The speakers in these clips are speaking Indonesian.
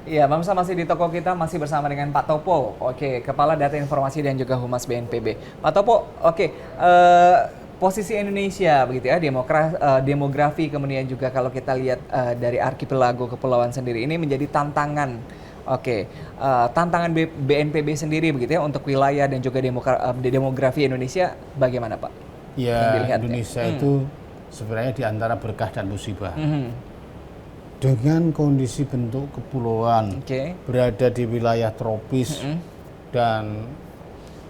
Iya, Bang Sam masih di toko kita, masih bersama dengan Pak Topo. Oke, Kepala Data Informasi dan juga Humas BNPB. Pak Topo, oke, posisi Indonesia begitu ya, demografi, kemudian juga kalau kita lihat dari arkipelago kepulauan sendiri ini menjadi tantangan. Oke, tantangan BNPB sendiri begitu ya untuk wilayah dan juga demografi Indonesia bagaimana Pak? Yang Ya, dilihatnya. Indonesia itu sebenarnya di antara berkah dan musibah. Mhm. Dengan kondisi bentuk kepulauan, Oke. berada di wilayah tropis, Mhm. dan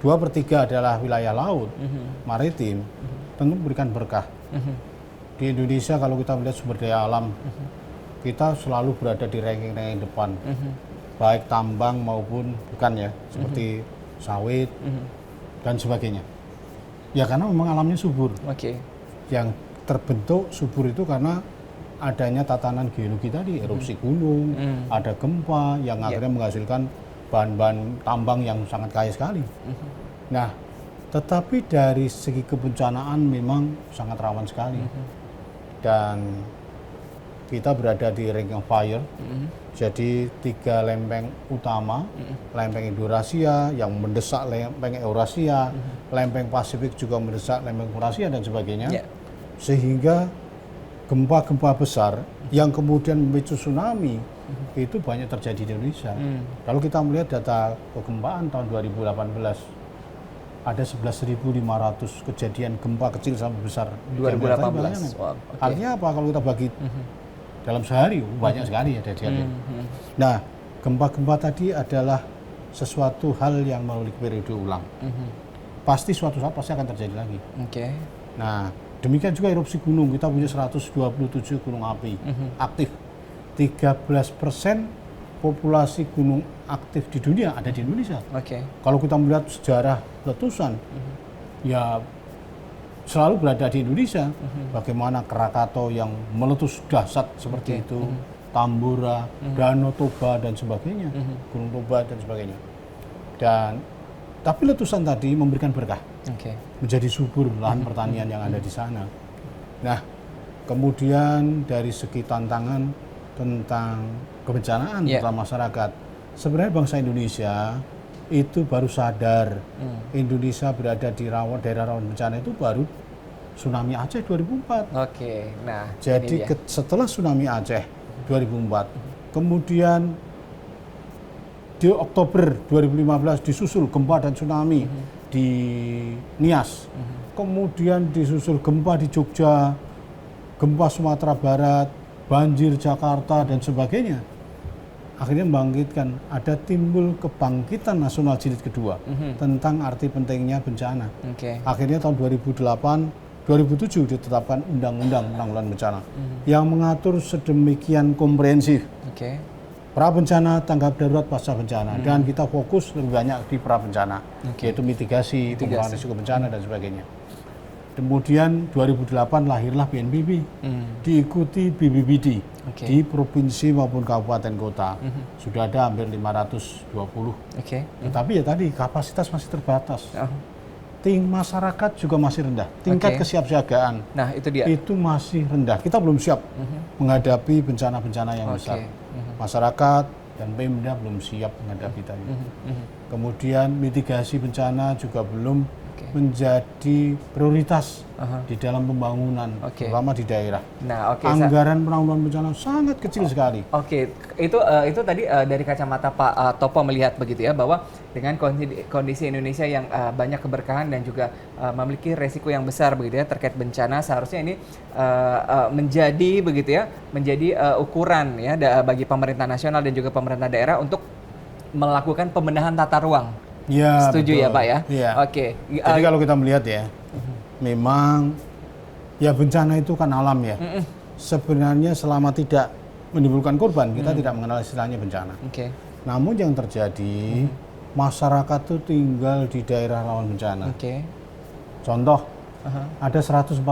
2/3 adalah wilayah laut, maritim, tentu memberikan berkah. Mhm. Di Indonesia kalau kita melihat sumber daya alam, kita selalu berada di ranking-ranking depan, baik tambang maupun bukan ya, seperti sawit dan sebagainya. Ya karena memang alamnya subur. Oke. Yang terbentuk subur itu karena adanya tatanan geologi tadi, erupsi gunung, ada gempa yang akhirnya menghasilkan bahan-bahan tambang yang sangat kaya sekali. Nah, tetapi dari segi kebencanaan memang sangat rawan sekali. Dan kita berada di Ring of Fire, jadi 3 lempeng utama, lempeng Indonesia yang mendesak lempeng Eurasia, lempeng Pasifik juga mendesak lempeng Eurasia dan sebagainya, sehingga gempa-gempa besar yang kemudian memicu tsunami itu banyak terjadi di Indonesia. Kalau kita melihat data kegempaan tahun 2018, ada 11.500 kejadian gempa kecil sampai besar. 2018. Wow, okay. Artinya apa kalau kita bagi dalam sehari, banyak sekali ya kejadian. Nah, gempa-gempa tadi adalah sesuatu hal yang melalui periode ulang. Pasti suatu saat pasti akan terjadi lagi. Oke. Nah, demikian juga erupsi gunung, kita punya 127 gunung api aktif. 13% populasi gunung aktif di dunia ada di Indonesia. Oke. Kalau kita melihat sejarah letusan, ya selalu berada di Indonesia. Bagaimana Krakatau yang meletus dahsyat seperti itu, Tambora, Danau Toba dan sebagainya, Gunung Toba dan sebagainya. Tapi letusan tadi memberikan berkah. Menjadi subur lahan pertanian yang ada di sana. Nah, kemudian dari segi tantangan tentang kebencanaan tentang masyarakat, sebenarnya bangsa Indonesia itu baru sadar Indonesia berada di daerah rawan bencana itu baru tsunami Aceh 2004. Oke, nah jadi setelah tsunami Aceh 2004, kemudian di Oktober 2015 disusul gempa dan tsunami di Nias, kemudian disusul gempa di Jogja, gempa Sumatera Barat, banjir Jakarta dan sebagainya. Akhirnya membangkitkan, ada timbul kebangkitan nasional jilid kedua tentang arti pentingnya bencana. Akhirnya tahun 2007 ditetapkan Undang-Undang Penanggulangan Bencana yang mengatur sedemikian komprehensif. Pra bencana, tanggap darurat, pasca bencana, dan kita fokus lebih banyak di pra bencana, yaitu mitigasi, pengurangan risiko bencana dan sebagainya. Kemudian 2008 lahirlah BNPB, diikuti BPBD di provinsi maupun kabupaten kota. Sudah ada hampir 520. Tetapi ya tadi kapasitas masih terbatas. Masyarakat juga masih rendah. Tingkat kesiapsiagaan itu masih rendah. Kita belum siap menghadapi bencana-bencana yang besar. Masyarakat dan Pemda belum siap menghadapi tadi. Kemudian mitigasi bencana juga belum menjadi prioritas di dalam pembangunan, terutama di daerah. Anggaran penanggulangan bencana sangat kecil sekali. Itu tadi dari kacamata Pak Topo melihat begitu ya, bahwa dengan kondisi Indonesia yang banyak keberkahan dan juga memiliki resiko yang besar begitu ya terkait bencana, seharusnya ini menjadi begitu ya, menjadi ukuran ya bagi pemerintah nasional dan juga pemerintah daerah untuk melakukan pembenahan tata ruang. Ya, setuju betul. Ya Pak ya? Ya. Jadi kalau kita melihat ya, memang ya bencana itu kan alam ya. Sebenarnya selama tidak menimbulkan korban, kita tidak mengenal istilahnya bencana. Namun yang terjadi, masyarakat itu tinggal di daerah rawan bencana. Contoh, ada 148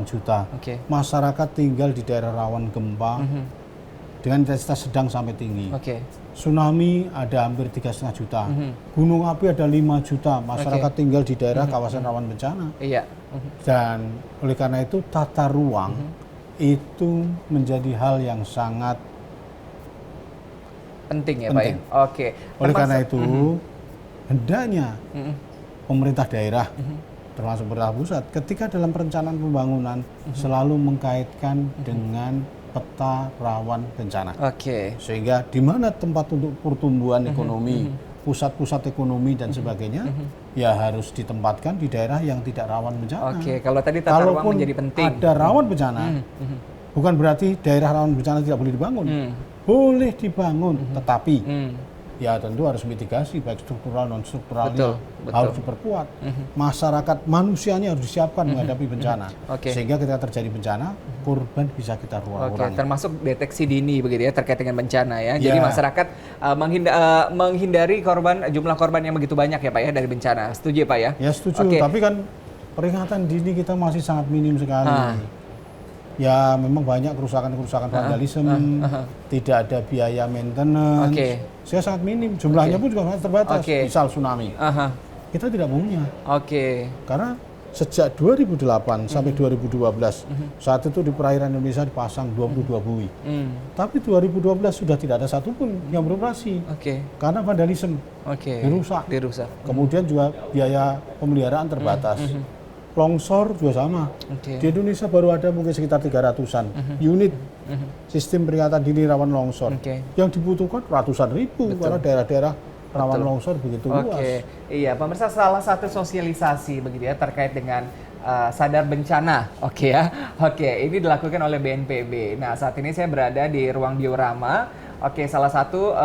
juta masyarakat tinggal di daerah rawan gempa dengan intensitas sedang sampai tinggi. Tsunami ada hampir 3,5 juta. Gunung api ada 5 juta. Masyarakat tinggal di daerah kawasan rawan bencana. Dan oleh karena itu tata ruang itu menjadi hal yang sangat penting ya Pak ya. Penting. Oke. Oleh karena itu, hendaknya pemerintah daerah, termasuk pemerintah pusat, ketika dalam perencanaan pembangunan selalu mengkaitkan dengan peta rawan bencana. Oke. Sehingga di mana tempat untuk pertumbuhan ekonomi, pusat-pusat ekonomi dan sebagainya, ya harus ditempatkan di daerah yang tidak rawan bencana. Oke, kalau tadi tata ruang Kalaupun menjadi penting. ada rawan bencana, bukan berarti daerah rawan bencana tidak boleh dibangun. Boleh dibangun, tetapi ya tentu harus mitigasi baik struktural non strukturalnya Betul. harus diperkuat. Masyarakat manusianya harus disiapkan menghadapi bencana. Oke. Sehingga ketika terjadi bencana, korban bisa kita Oke, kurangi. termasuk deteksi dini begitu ya terkait dengan bencana ya. Jadi Ya. masyarakat menghindari jumlah korban yang begitu banyak ya Pak ya dari bencana. Setuju ya Pak ya? Ya setuju, Oke. tapi kan peringatan dini kita masih sangat minim sekali. Ya memang banyak kerusakan-kerusakan vandalisme, tidak ada biaya maintenance. Oke. Saya sangat minim, jumlahnya pun juga sangat terbatas. Oke. Misal tsunami, Aha. kita tidak punya. Oke. Karena sejak 2008 sampai 2012, saat itu di perairan Indonesia dipasang 22 buoy. Tapi 2012 sudah tidak ada satupun yang beroperasi. Oke. Karena vandalisme, Oke. dirusak. Kemudian juga biaya pemeliharaan terbatas. Longsor juga sama. Oke. Di Indonesia baru ada mungkin sekitar 300-an unit sistem peringatan dini rawan longsor. Oke. Yang dibutuhkan ratusan ribu karena daerah-daerah rawan longsor begitu luas. Oke, iya pemirsa, salah satu sosialisasi begitu ya terkait dengan sadar bencana, oke ya, oke ini dilakukan oleh BNPB. Nah saat ini saya berada di ruang diorama, oke salah satu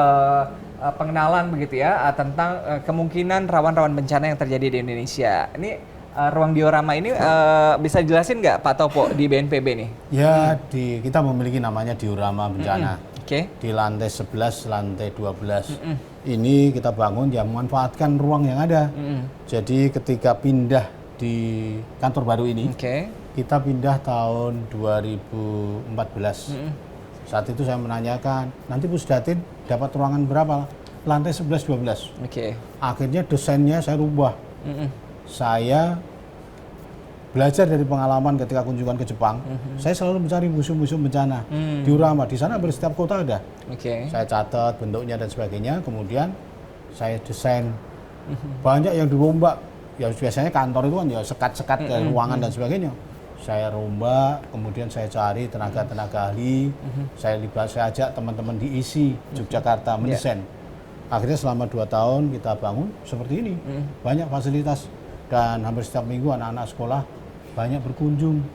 pengenalan begitu ya tentang kemungkinan rawan-rawan bencana yang terjadi di Indonesia. Ini ruang diorama ini bisa jelasin nggak Pak Topo di BNPB nih? Ya, kita memiliki namanya diorama bencana. Oke. Di lantai 11, lantai 12. Ini kita bangun ya memanfaatkan ruang yang ada. Jadi ketika pindah di kantor baru ini, Oke. kita pindah tahun 2014. Saat itu saya menanyakan, nanti Pusdatin dapat ruangan berapa? Lantai 11, 12. Oke. Akhirnya desainnya saya rubah. Saya belajar dari pengalaman ketika kunjungan ke Jepang, saya selalu mencari museum-museum bencana. Diorama, di sana hampir setiap kota ada. Oke. Saya catat bentuknya dan sebagainya, kemudian saya desain. Banyak yang dirombak, ya biasanya kantor itu kan ya sekat-sekat ke ruangan dan sebagainya. Saya rombak, kemudian saya cari tenaga-tenaga ahli, saya ajak teman-teman di ISI Yogyakarta mendesain. Akhirnya selama 2 tahun kita bangun seperti ini, banyak fasilitas dan hampir setiap minggu anak-anak sekolah banyak berkunjung.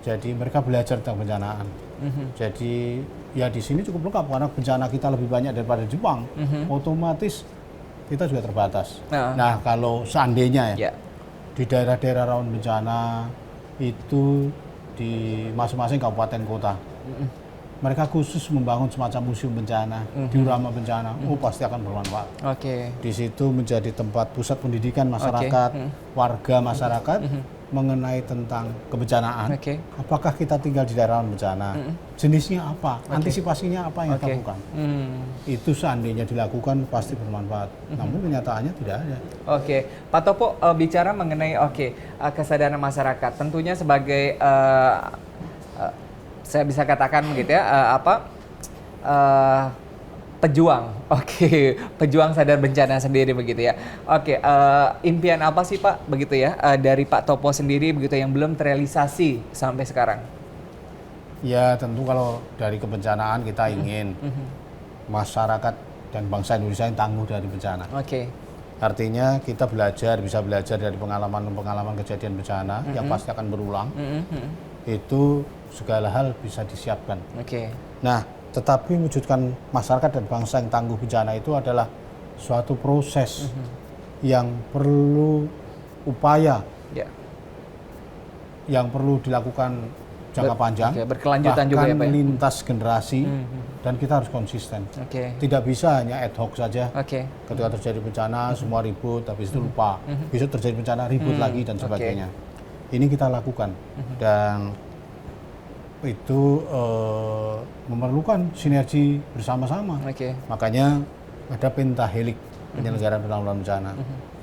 Jadi mereka belajar tentang bencanaan. Jadi ya di sini cukup lengkap karena bencana kita lebih banyak daripada Jepang. Otomatis kita juga terbatas. Nah kalau seandainya ya di daerah-daerah rawan bencana itu di masing-masing kabupaten kota, mereka khusus membangun semacam museum bencana, diorama bencana, pasti akan bermanfaat. Oke. Di situ menjadi tempat pusat pendidikan masyarakat, warga masyarakat mengenai tentang kebencanaan. Apakah kita tinggal di daerah bencana? Jenisnya apa? Antisipasinya apa yang kita lakukan? Itu seandainya dilakukan pasti bermanfaat. Namun kenyataannya tidak ada. Oke, Pak Topo bicara mengenai kesadaran masyarakat. Tentunya sebagai saya bisa katakan begitu ya pejuang, pejuang sadar bencana sendiri begitu ya. Oke, impian apa sih Pak begitu ya dari Pak Topo sendiri begitu yang belum terrealisasi sampai sekarang? Ya tentu kalau dari kebencanaan kita ingin masyarakat dan bangsa Indonesia yang tangguh dari bencana. Oke. Artinya kita bisa belajar dari pengalaman kejadian bencana yang pasti akan berulang. Itu segala hal bisa disiapkan. Nah, tetapi mewujudkan masyarakat dan bangsa yang tangguh bencana itu adalah suatu proses yang perlu upaya, yang perlu dilakukan jangka panjang, berkelanjutan juga ya Pak. Lintas generasi, dan kita harus konsisten. Tidak bisa hanya ad hoc saja. Ketika terjadi bencana semua ribut, habis itu lupa. Besok terjadi bencana ribut lagi dan sebagainya. Ini kita lakukan dan itu memerlukan sinergi bersama-sama. Makanya ada pentahelik penyelenggaraan penanggulangan bencana.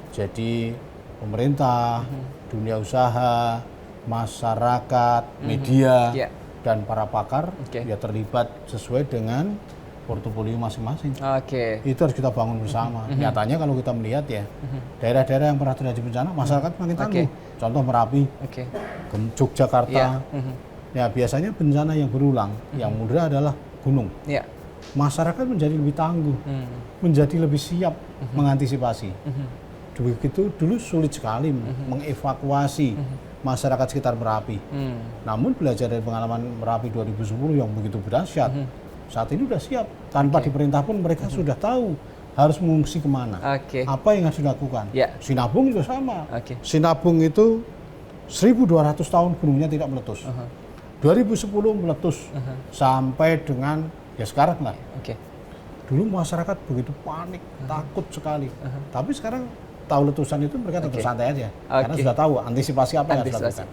Jadi pemerintah, dunia usaha, masyarakat, media, dan para pakar ya terlibat sesuai dengan portofolio masing-masing. Oke. Itu harus kita bangun bersama. Nyatanya kalau kita melihat ya, daerah-daerah yang pernah terjadi bencana, masyarakat makin tangguh. Contoh Merapi, Yogyakarta. Ya biasanya bencana yang berulang, yang mudah adalah gunung. Ya. Masyarakat menjadi lebih tangguh, menjadi lebih siap mengantisipasi. Begitu dulu sulit sekali mengevakuasi masyarakat sekitar Merapi. Namun belajar dari pengalaman Merapi 2010 yang begitu dahsyat, saat ini sudah siap. Tanpa diperintah pun mereka sudah tahu harus mengungsi kemana, apa yang harus dilakukan. Sinabung juga sama. Sinabung itu 1200 tahun gunungnya tidak meletus. 2010 meletus sampai dengan ya sekarang lah. Dulu masyarakat begitu panik, takut sekali. Tapi sekarang tahu letusan itu mereka tetap santai aja, karena sudah tahu antisipasi apa yang harus dilakukan.